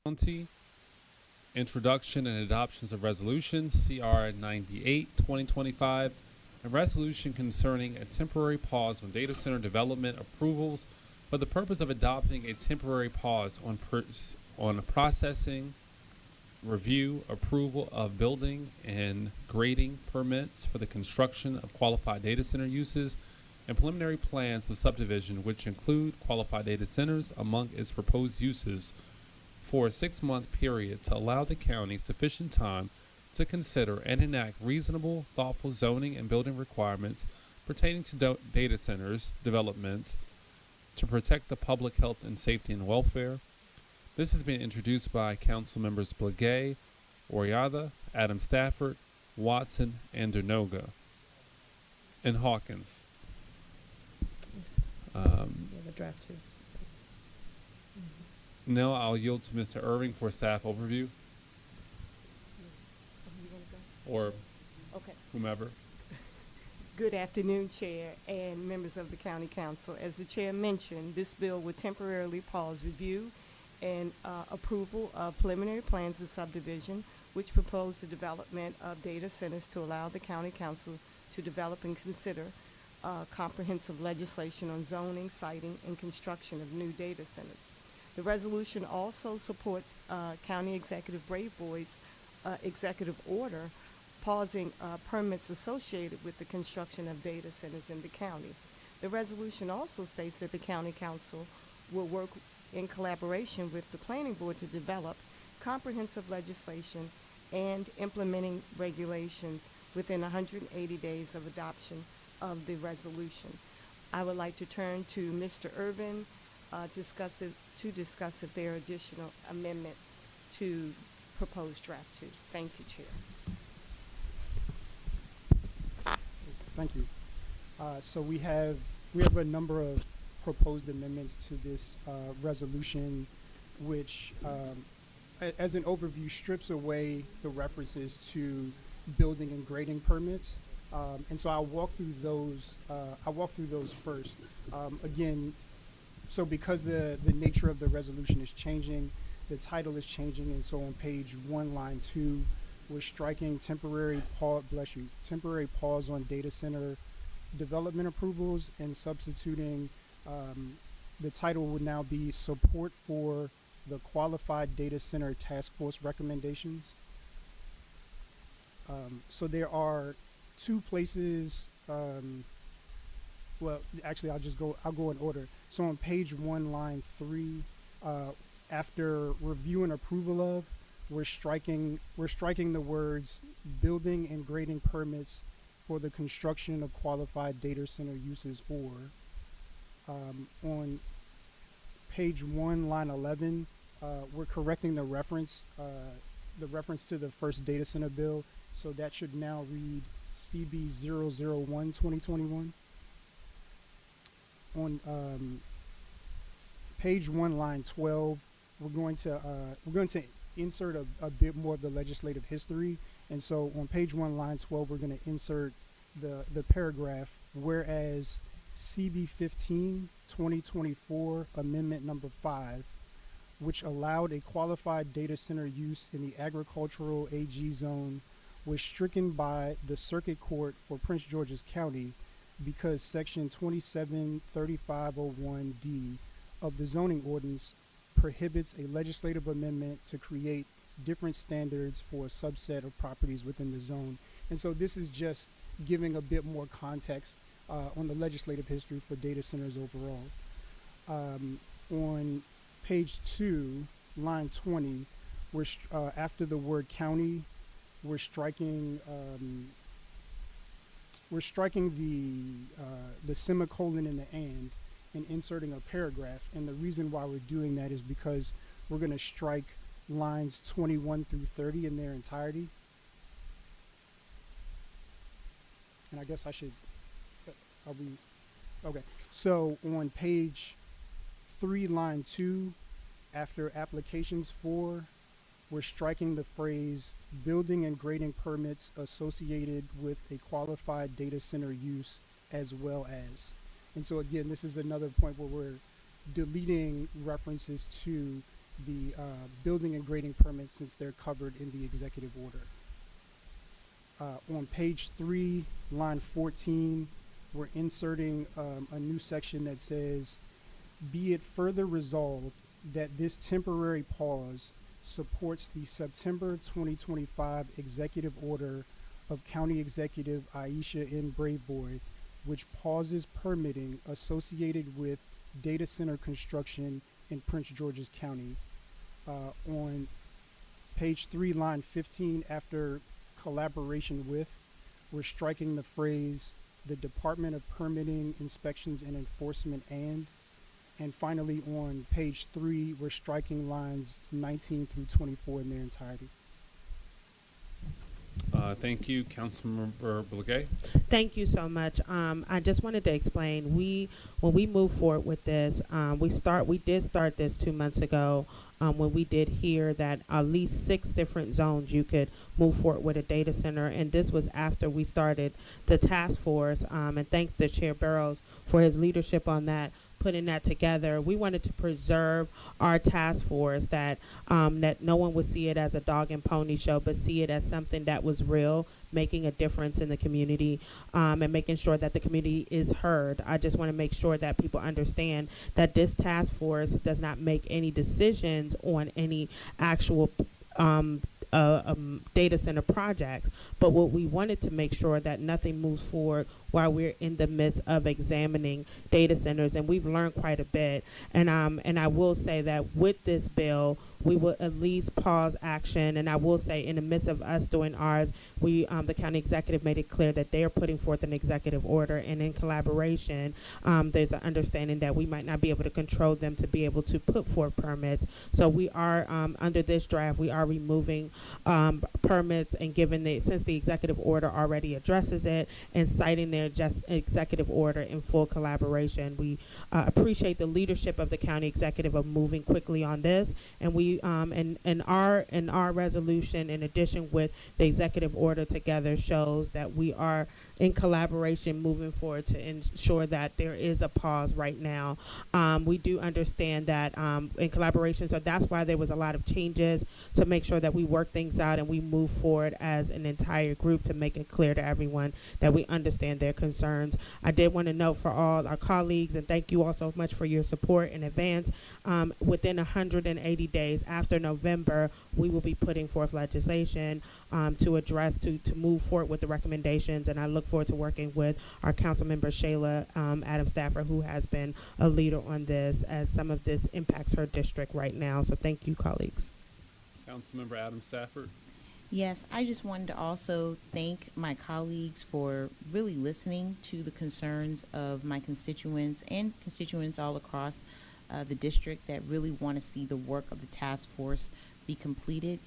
County, Introduction and Adoptions of Resolution CR-98-2025, a resolution concerning a temporary pause on data center development approvals for the purpose of adopting a temporary pause on processing, review, approval of building and grading permits for the construction of qualified data center uses and preliminary plans of subdivision which include qualified data centers among its proposed uses for a 6-month period to allow the county sufficient time to consider and enact reasonable, thoughtful zoning and building requirements pertaining to data centers developments to protect the public health and safety and welfare. This has been introduced by Councilmembers Blagay, Oriada, Adam Stafford, Watson, and Dernoga, and Hawkins. The draft too. Now I'll yield to Mr. Irving for a staff overview, or Okay. whomever. Good afternoon, Chair and members of the County Council. As the Chair mentioned, this bill would temporarily pause review and approval of preliminary plans of subdivision, which propose the development of data centers to allow the County Council to develop and consider comprehensive legislation on zoning, siting, and construction of new data centers. The resolution also supports County Executive Brave Boy's executive order pausing permits associated with the construction of data centers in the county. The resolution also states that the County Council will work in collaboration with the Planning Board to develop comprehensive legislation and implementing regulations within 180 days of adoption of the resolution. I would like to turn to Mr. Irvin to discuss if there are additional amendments to proposed draft 2. Thank you, Chair. Thank you. So we have a number of proposed amendments to this resolution, which, as an overview, strips away the references to building and grading permits. And so I'll walk through those. First. Again, so because the nature of the resolution is changing, the title is changing, and so on page 1, line 2, we're striking temporary pause on data center development approvals and substituting the title would now be support for the qualified data center task force recommendations. So there are 2 places. Well, actually, I'll go in order. So on page 1, line 3, after review and approval of, we're striking the words building and grading permits for the construction of qualified data center uses, or on page 1, line 11, we're correcting the reference to the first data center bill, so that should now read CB-098-2025. On page 1, line 12, we're going to insert a bit more of the legislative history, and so on page 1, line 12, we're going to insert the paragraph, whereas CB-15-2024 Amendment Number 5, which allowed a qualified data center use in the agricultural AG zone, was stricken by the Circuit Court for Prince George's County because Section 273501D of the zoning ordinance prohibits a legislative amendment to create different standards for a subset of properties within the zone. And so this is just giving a bit more context on the legislative history for data centers overall. On page 2, line 20, we're after the word county, we're striking the semicolon in the and inserting a paragraph. And the reason why we're doing that is because we're going to strike lines 21 through 30 in their entirety. And I guess I should, okay. So on page 3, line 2, after applications for, we're striking the phrase building and grading permits associated with a qualified data center use as well as. And so again, this is another point where we're deleting references to the building and grading permits since they're covered in the executive order. On page 3, line 14, we're inserting a new section that says, "Be it further resolved that this temporary pause supports the September 2025 executive order of County Executive Aisha N. Braveboy, which pauses permitting associated with data center construction in Prince George's County." On page 3, line 15, after collaboration with, we're striking the phrase "the Department of Permitting, Inspections, and Enforcement and finally on page 3, we're striking lines 19 through 24 in their entirety. Thank you, Councilmember Blagay. Thank you so much. I just wanted to explain, when we move forward with this, we did start this 2 months ago, when we did hear that at least 6 different zones you could move forward with a data center, and this was after we started the task force, and thanks to Chair Burrows for his leadership on that, putting that together. We wanted to preserve our task force, that no one would see it as a dog and pony show, but see it as something that was real, making a difference in the community, and making sure that the community is heard. I just want to make sure that people understand that this task force does not make any decisions on any actual data center projects, but what we wanted to make sure that nothing moves forward while we're in the midst of examining data centers, and we've learned quite a bit. And I will say that with this bill, we will at least pause action. And I will say, in the midst of us doing ours, the county executive made it clear that they are putting forth an executive order, and in collaboration, there's an understanding that we might not be able to control them to be able to put forth permits. So we are under this draft, we are removing permits, and since the executive order already addresses it, and citing their just executive order in full collaboration. We appreciate the leadership of the county executive of moving quickly on this, and we in our resolution, in addition with the executive order together, shows that we are in collaboration moving forward to ensure that there is a pause right now. We do understand that in collaboration, so that's why there was a lot of changes to make sure that we work things out and we move forward as an entire group to make it clear to everyone that we understand their concerns. I did want to note for all our colleagues, and thank you all so much for your support in advance, within 180 days after November, we will be putting forth legislation to move forward with the recommendations, and I look forward to working with our council member Shayla Adams Stafford, who has been a leader on this, as some of this impacts her district right now. So thank you, colleagues. Councilmember Adams Stafford. Yes, I just wanted to also thank my colleagues for really listening to the concerns of my constituents and constituents all across the district that really want to see the work of the task force be completed.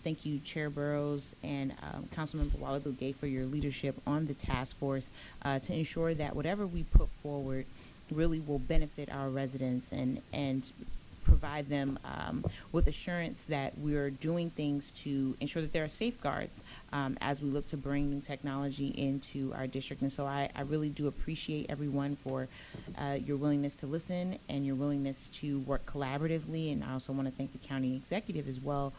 Thank you, Chair Burrows and Councilmember Blagay, for your leadership on the task force to ensure that whatever we put forward really will benefit our residents and provide them with assurance that we're doing things to ensure that there are safeguards as we look to bring new technology into our district. And so I really do appreciate everyone for your willingness to listen and your willingness to work collaboratively. And I also want to thank the county executive as well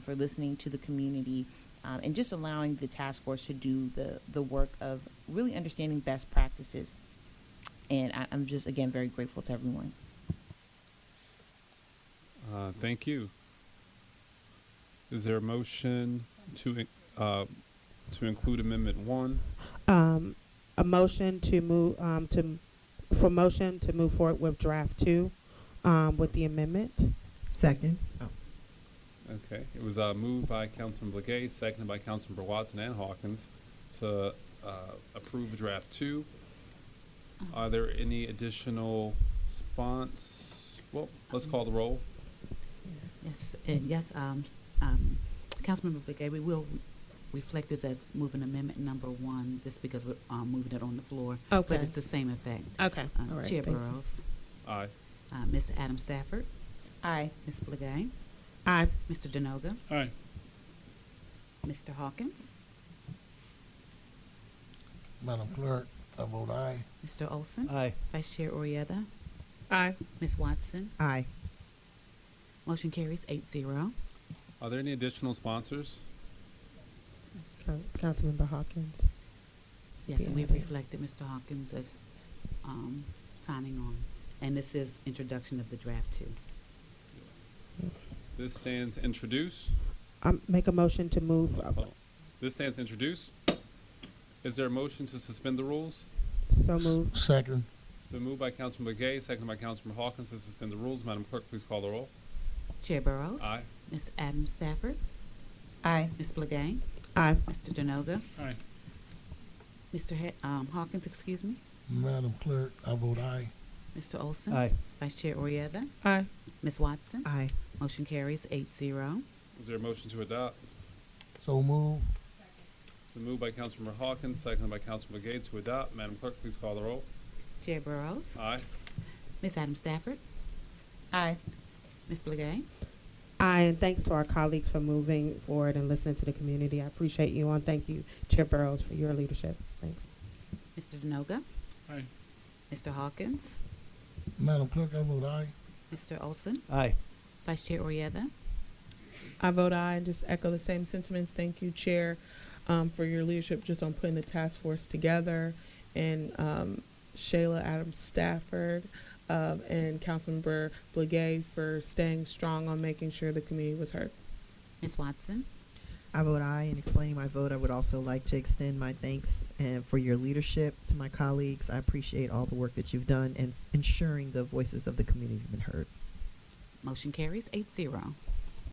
for listening to the community and just allowing the task force to do the work of really understanding best practices. And I'm just, again, very grateful to everyone. Thank you. Is there a motion to include Amendment 1? A motion to move motion to move forward with draft 2 with the amendment. Second. Okay. It was moved by Councilman Blagay, seconded by Councilmember Watson and Hawkins to approve draft 2. Are there any additional response? Well, let's call the roll. Yes, Councilmember Blagay, we will reflect this as moving amendment number 1, just because we're moving it on the floor. Okay. But it's the same effect. Okay. All right. Chair Thank you. Burrows. Aye. Ms. Adams Stafford. Aye. Ms. Blagay. Aye. Mr. Denoga. Aye. Mr. Hawkins. Madam Clerk, I vote aye. Mr. Olson. Aye. Vice Chair Orietta. Aye. Ms. Watson. Aye. Motion carries 8-0. Are there any additional sponsors? Councilmember Hawkins. Yes, and we've Yeah. reflected Mr. Hawkins as signing on. And this is introduction of the draft too. This stands introduced. Make a motion to move. This stands introduced. Is there a motion to suspend the rules? So moved. Second. It's been moved by Councilman Begay, seconded by Councilman Hawkins to suspend the rules. Madam Clerk, please call the roll. Chair Burrows. Aye. Ms. Adams Stafford. Aye. Ms. Blagay. Aye. Mr. Denoga. Aye. Mr. Hawkins, excuse me. Madam Clerk, I vote aye. Mr. Olson. Aye. Vice Chair Orieta. Aye. Ms. Watson. Aye. Motion carries 8-0. Is there a motion to adopt? So move. It's been moved by Councilmember Hawkins, seconded by Councilman Begay to adopt. Madam Clerk, please call the roll. Chair Burrows. Aye. Ms. Adams Stafford. Aye. Ms. Blagay. Aye, and thanks to our colleagues for moving forward and listening to the community. I appreciate you, and thank you, Chair Burrows, for your leadership. Thanks. Mr. Denoga. Aye. Mr. Hawkins. Madam Clerk, I vote aye. Mr. Olson. Aye. Vice Chair Orieta. I vote aye and just echo the same sentiments. Thank you, Chair, for your leadership just on putting the task force together, and Shayla Adams Stafford and Councilmember Blagay for staying strong on making sure the community was heard. Ms. Watson. I vote aye. In explaining my vote, I would also like to extend my thanks for your leadership to my colleagues. I appreciate all the work that you've done and ensuring the voices of the community have been heard. Motion carries 8-0.